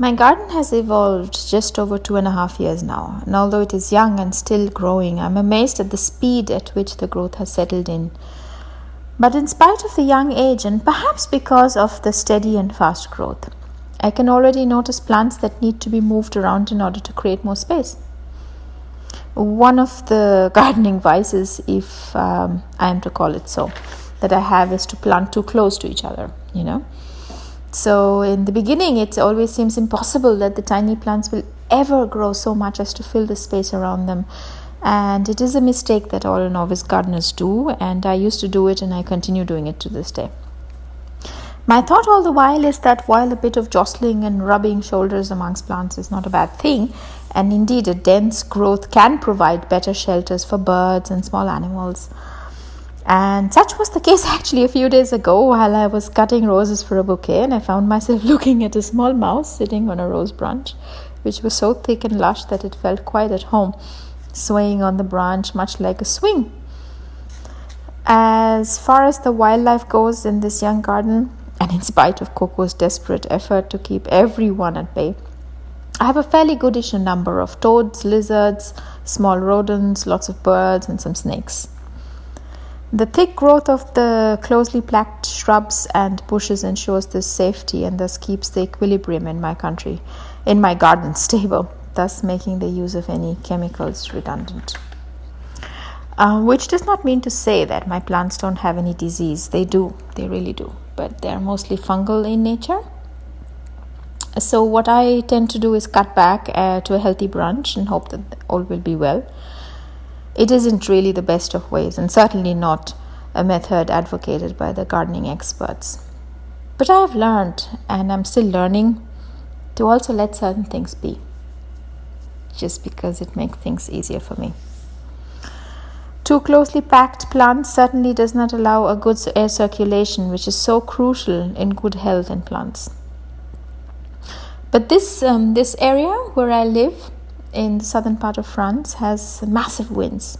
My garden has evolved just over 2.5 years now, and although it is young and still growing, I'm amazed at the speed at which the growth has settled in. But in spite of the young age, and perhaps because of the steady and fast growth, I can already notice plants that need to be moved around in order to create more space. One of the gardening vices, if I am to call it so, that I have is to plant too close to each other, So in the beginning, it always seems impossible that the tiny plants will ever grow so much as to fill the space around them. And it is a mistake that all novice gardeners do, and I used to do it and I continue doing it to this day. My thought all the while is that while a bit of jostling and rubbing shoulders amongst plants is not a bad thing, and indeed a dense growth can provide better shelters for birds and small animals, and such was the case actually a few days ago while I was cutting roses for a bouquet, and I found myself looking at a small mouse sitting on a rose branch, which was so thick and lush that it felt quite at home, swaying on the branch much like a swing. As far as the wildlife goes in this young garden, and in spite of Coco's desperate effort to keep everyone at bay, I have a fairly goodish number of toads, lizards, small rodents, lots of birds, and some snakes. The thick growth of the closely packed shrubs and bushes ensures this safety and thus keeps the equilibrium in my garden stable, thus making the use of any chemicals redundant. Which does not mean to say that my plants don't have any disease. They do, they really do, but they're mostly fungal in nature. So what I tend to do is cut back to a healthy branch and hope that all will be well. It isn't really the best of ways, and certainly not a method advocated by the gardening experts. But I have learned, and I'm still learning, to also let certain things be, just because it makes things easier for me. Too closely packed plants certainly does not allow a good air circulation, which is so crucial in good health in plants. But this area where I live, in the southern part of France, has massive winds,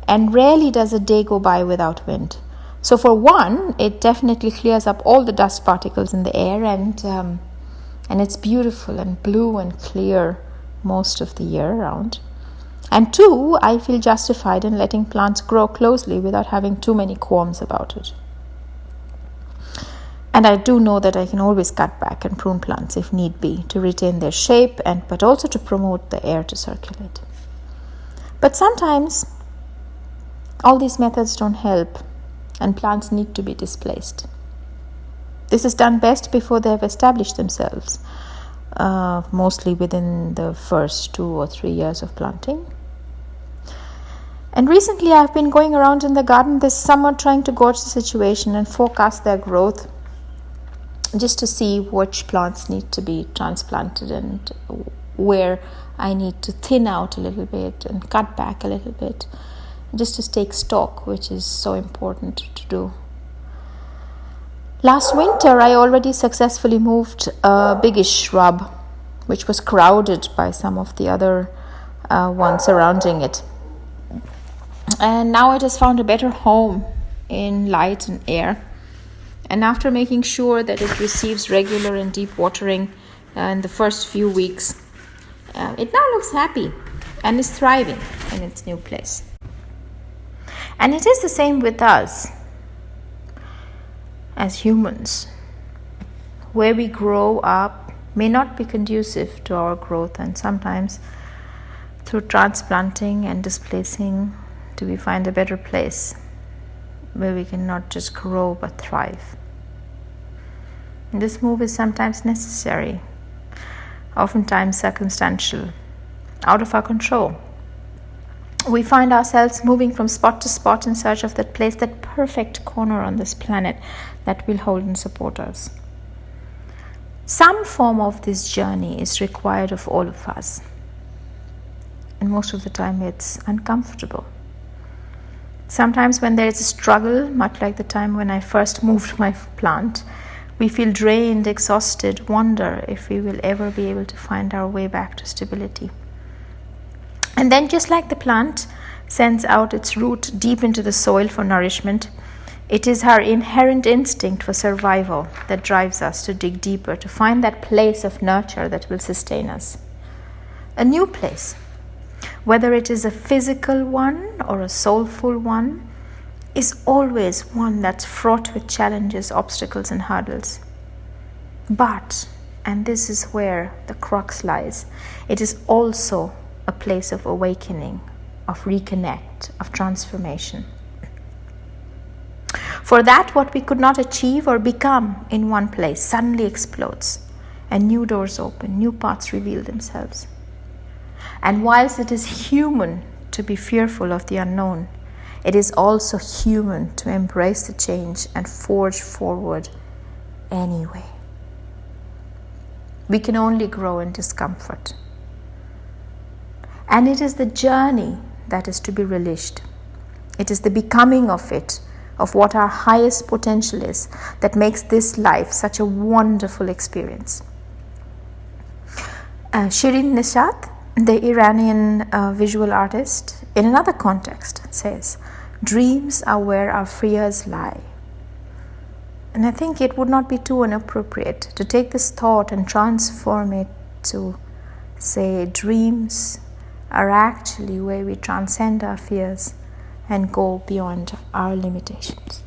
and rarely does a day go by without wind. So for one, it definitely clears up all the dust particles in the air, and it's beautiful and blue and clear most of the year round. And two, I feel justified in letting plants grow closely without having too many qualms about it. And I do know that I can always cut back and prune plants if need be to retain their shape, but also to promote the air to circulate. But sometimes all these methods don't help, and plants need to be displaced. This is done best before they have established themselves, mostly within the first 2 or 3 years of planting. And recently I've been going around in the garden this summer trying to gauge the situation and forecast their growth, just to see which plants need to be transplanted and where I need to thin out a little bit and cut back a little bit, just to take stock, which is so important to do. Last winter, I already successfully moved a biggish shrub, which was crowded by some of the other ones surrounding it. And now it has found a better home in light and air. And after making sure that it receives regular and deep watering in the first few weeks, it now looks happy and is thriving in its new place. And it is the same with us as humans. Where we grow up may not be conducive to our growth, and sometimes through transplanting and displacing, do we find a better place where we can not just grow but thrive. And this move is sometimes necessary, oftentimes circumstantial, out of our control. We find ourselves moving from spot to spot in search of that place, that perfect corner on this planet that will hold and support us. Some form of this journey is required of all of us, and most of the time it's uncomfortable. Sometimes when there is a struggle, much like the time when I first moved my plant, we feel drained, exhausted, wonder if we will ever be able to find our way back to stability. And then, just like the plant sends out its root deep into the soil for nourishment, It is our inherent instinct for survival that drives us to dig deeper, to find that place of nurture that will sustain us. A new place, whether it is a physical one or a soulful one, is always one that's fraught with challenges, obstacles, and hurdles. But, and this is where the crux lies, it is also a place of awakening, of reconnect, of transformation. For that, what we could not achieve or become in one place suddenly explodes, and new doors open, new paths reveal themselves. And whilst it is human to be fearful of the unknown, it is also human to embrace the change and forge forward anyway. We can only grow in discomfort. And it is the journey that is to be relished. It is the becoming of it, of what our highest potential is, that makes this life such a wonderful experience. Shirin Nishat, the Iranian visual artist, in another context says, "Dreams are where our fears lie." And I think it would not be too inappropriate to take this thought and transform it to say, dreams are actually where we transcend our fears and go beyond our limitations.